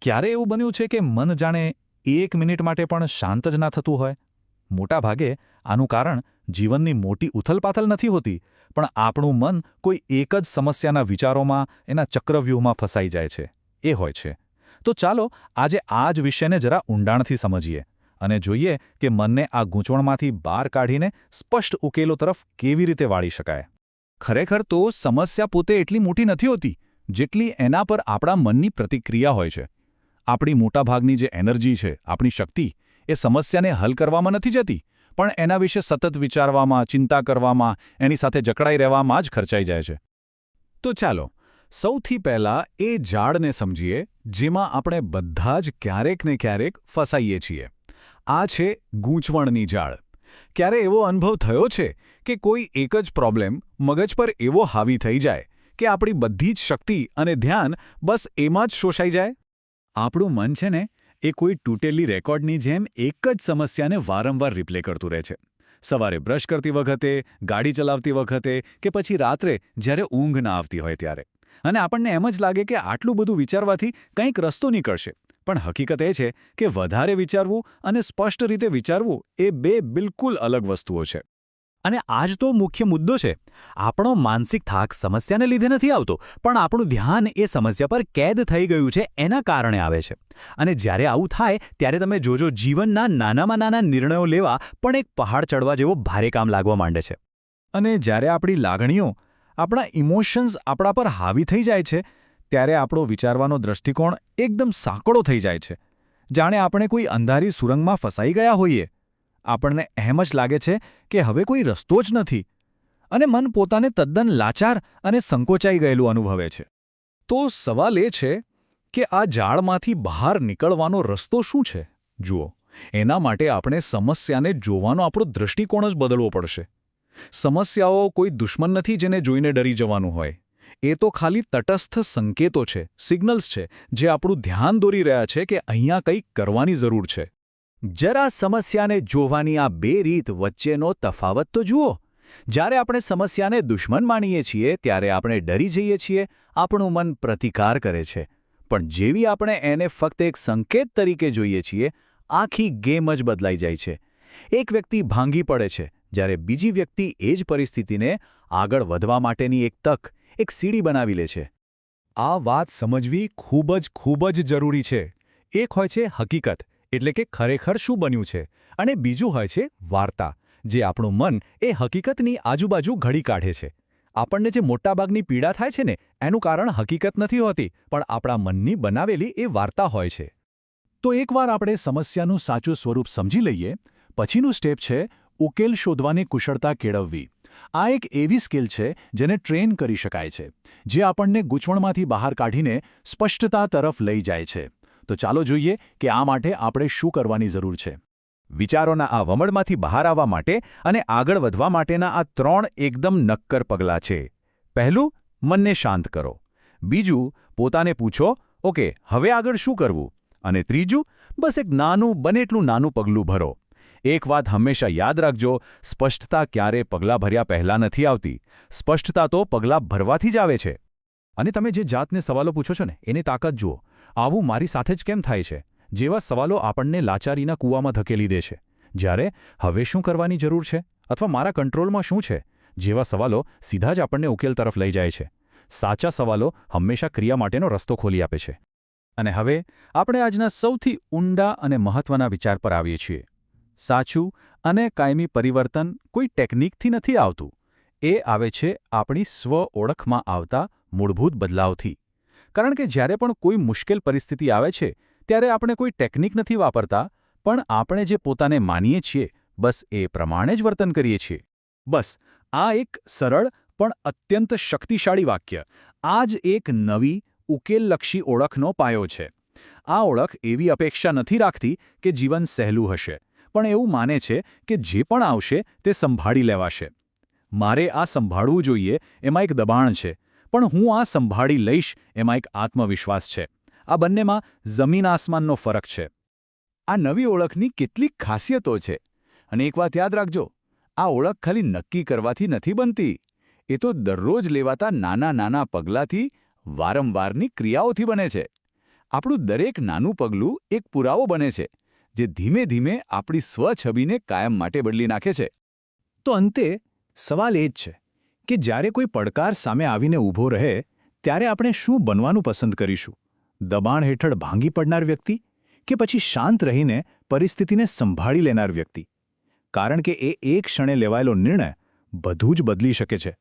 ક્યારે એવું બન્યું છે કે મન જાણે 1 મિનિટ માટે પણ શાંત જ ના થતું હોય? મોટા ભાગે આનું કારણ જીવનની મોટી ઉથલપાથલ નથી હોતી, પણ આપણું મન કોઈ એક જ સમસ્યાના વિચારોમાં, એના ચક્રવ્યૂહમાં ફસાઈ જાય છે. એ હોય છે. તો ચાલો આજે આ જ વિષયને જરા ઊંડાણથી સમજીએ અને જોઈએ કે મનને આ ગૂંચવણમાંથી બહાર કાઢીને સ્પષ્ટ ઉકેલો તરફ કેવી રીતે વાળી શકાય. ખરેખર તો સમસ્યા પોતે એટલી મોટી નથી હોતી, જેટલી એના પર આપણા મનની પ્રતિક્રિયા હોય છે. આપણી મોટાભાગની જે એનર્જી છે, આપણી શક્તિ, એ સમસ્યાને હલ કરવામાં નથી જતી, પણ એના વિશે સતત વિચારવામાં, ચિંતા કરવામાં, એની સાથે જકડાઈ રહેવામાં જ ખર્ચાઈ જાય છે. તો ચાલો સૌથી પહેલાં એ જાળને સમજીએ, જેમાં આપણે બધા જ ક્યારેક ને ક્યારેક ફસાઈએ છીએ. આ છે ગૂંચવણની જાળ. ક્યારે એવો અનુભવ થયો છે કે કોઈ એક જ પ્રોબ્લેમ મગજ પર એવો હાવી થઈ જાય કે આપણી બધી જ શક્તિ અને ધ્યાન બસ એમાં જ શોષાઈ જાય? આપણું મન છે ને, એ કોઈ તૂટેલી રેકોર્ડની જેમ એક જ સમસ્યાને વારંવાર રિપ્લે કરતું રહે છે. સવારે બ્રશ કરતી વખતે, ગાડી ચલાવતી વખતે કે પછી રાત્રે જ્યારે ઊંઘ ના આવતી હોય ત્યારે. અને આપણને એમ જ લાગે કે આટલું બધું વિચારવાથી કંઈક રસ્તો નીકળશે. પણ હકીકત એ છે કે વધારે વિચારવું અને સ્પષ્ટ રીતે વિચારવું એ બે બિલકુલ અલગ વસ્તુઓ છે. અને આ જ તો મુખ્ય મુદ્દો છે. આપણો માનસિક થાક સમસ્યાને લીધે નથી આવતો, પણ આપણું ધ્યાન એ સમસ્યા પર કેદ થઈ ગયું છે એના કારણે આવે છે. અને જ્યારે આવું થાય ત્યારે તમે જોજો, જીવનના નાનામાં નાના નિર્ણયો લેવા પણ એક પહાડ ચડવા જેવો ભારે કામ લાગવા માંડે છે. અને જ્યારે આપણી લાગણીઓ, આપણા ઇમોશન્સ આપણા પર હાવી થઈ જાય છે, ત્યારે આપણો વિચારવાનો દૃષ્ટિકોણ એકદમ સાંકડો થઈ જાય છે. જાણે આપણે કોઈ અંધારી સુરંગમાં ફસાઈ ગયા હોઈએ. આપણને એમ જ લાગે છે કે હવે કોઈ રસ્તો જ નથી, અને મન પોતાને તદ્દન લાચાર અને સંકોચાઈ ગયેલું અનુભવે છે. તો સવાલ એ છે કે આ જાળમાંથી બહાર નીકળવાનો રસ્તો શું છે? જુઓ, એના માટે આપણે સમસ્યાને જોવાનો આપણો દૃષ્ટિકોણ જ બદલવો પડશે. સમસ્યાઓ કોઈ દુશ્મન નથી જેને જોઈને ડરી જવાનું હોય. એ તો ખાલી તટસ્થ સંકેતો છે, સિગ્નલ્સ છે, જે આપણું ધ્યાન દોરી રહ્યા છે કે અહીંયા કંઈક કરવાની જરૂર છે. જરા સમસ્યાને જોવાની આ બે રીત વચ્ચેનો તફાવત તો જુઓ. જ્યારે આપણે સમસ્યાને દુશ્મન માનીએ છીએ ત્યારે આપણે ડરી જઈએ છીએ, આપણું મન પ્રતિકાર કરે છે. પણ જેવી આપણે એને ફક્ત એક સંકેત તરીકે જોઈએ છીએ, આખી ગેમ જ બદલાઈ જાય છે. એક વ્યક્તિ ભાંગી પડે છે, જ્યારે બીજી વ્યક્તિ એ જ પરિસ્થિતિને આગળ વધવા માટેની એક તક, એક સીડી બનાવી લે છે. આ વાત સમજવી ખૂબ જ જરૂરી છે. એક હોય છે હકીકત, એટલે કે ખરેખર શું બન્યું છે, અને બીજું હોય છે વાર્તા, જે આપણું મન એ હકીકતની આજુબાજુ ઘડી કાઢે છે. આપણને જે મોટાભાગની પીડા થાય છે ને, એનું કારણ હકીકત નથી હોતી, પણ આપણા મનની બનાવેલી એ વાર્તા હોય છે. તો એકવાર આપણે સમસ્યાનું સાચું સ્વરૂપ સમજી લઈએ, પછીનું સ્ટેપ છે ઉકેલ શોધવાની કુશળતા કેળવવી. આ એક એવી સ્કિલ છે જેને ટ્રેન કરી શકાય છે, જે આપણને ગૂંચવણમાંથી બહાર કાઢીને સ્પષ્ટતા તરફ લઈ જાય છે. તો ચાલો જોઈએ કે આ માટે આપણે શું કરવાની જરૂર છે. વિચારોના આ વમળમાંથી બહાર આવવા માટે અને આગળ વધવા માટેના આ 3 એકદમ નક્કર પગલાં છે. પહેલું, મનને શાંત કરો. બીજું, પોતાને પૂછો, ઓકે, હવે આગળ શું કરવું? અને ત્રીજું, બસ એક નાનું બને એટલું નાનું પગલું ભરો. એક વાત હંમેશા યાદ રાખજો, સ્પષ્ટતા ક્યારે પગલાં ભર્યા પહેલાં નથી આવતી. સ્પષ્ટતા તો પગલાં ભરવાથી જ આવે છે. અને તમે જે જાતને સવાલો પૂછો છો ને, એની તાકાત જુઓ. આવું મારી સાથે જ કેમ થાય છે? જેવા સવાલો આપણને લાચારીના કૂવામાં ધકેલી દે છે. જ્યારે હવે શું કરવાની જરૂર છે, અથવા મારા કંટ્રોલમાં શું છે, જેવા સવાલો સીધા જ આપણને ઉકેલ તરફ લઈ જાય છે. સાચા સવાલો હંમેશા ક્રિયા માટેનો રસ્તો ખોલી આપે છે. અને હવે આપણે આજના સૌથી ઊંડા અને મહત્વના વિચાર પર આવીએ છીએ. સાચું અને કાયમી પરિવર્તન કોઈ ટેકનિકથી નથી આવતું. એ આવે છે આપણી સ્વ-ઓળખમાં આવતા મૂળભૂત બદલાવથી. કારણ કે જ્યારે પણ કોઈ મુશ્કેલ પરિસ્થિતિ આવે છે, ત્યારે આપણે કોઈ ટેકનિક નથી વાપરતા, પણ આપણે જે પોતાને માનીએ છીએ, બસ એ પ્રમાણે જ વર્તન કરીએ છીએ. બસ આ એક સરળ પણ અત્યંત શક્તિશાળી વાક્ય, આ જ એક નવી, ઉકેલલક્ષી ઓળખનો પાયો છે. આ ઓળખ એવી અપેક્ષા નથી રાખતી કે જીવન સહેલું હશે, પણ એવું માને છે કે જે પણ આવશે તે સંભાળી લેવાશે. મારે આ સંભાળવું જોઈએ એમાં એક દબાણ છે, પણ હું આ સંભાળી લઈશ એમાં એક આત્મવિશ્વાસ છે. આ બંનેમાં જમીન આસમાનનો ફરક છે. આ નવી ઓળખની કેટલીક ખાસિયતો છે. અને એક વાત યાદ રાખજો, આ ઓળખ ખાલી નક્કી કરવાથી નથી બનતી. એ તો દરરોજ લેવાતા નાના નાના પગલાંથી, વારંવારની ક્રિયાઓથી બને છે. આપણું દરેક નાનું પગલું એક પુરાવો બને છે જે ધીમે ધીમે આપણી સ્વછબીને કાયમ માટે બદલી નાખે છે. તો અંતે સવાલ એ જ છે કે જ્યારે કોઈ પડકાર સામે આવીને ઊભો રહે ત્યારે આપણે શું બનવાનું પસંદ કરીશું? દબાણ હેઠળ ભાંગી પડનાર વ્યક્તિ કે પછી શાંત રહીને પરિસ્થિતિને સંભાળી લેનાર વ્યક્તિ? કારણ કે એ એક ક્ષણે લેવાયેલો નિર્ણય બધું જ બદલી શકે છે.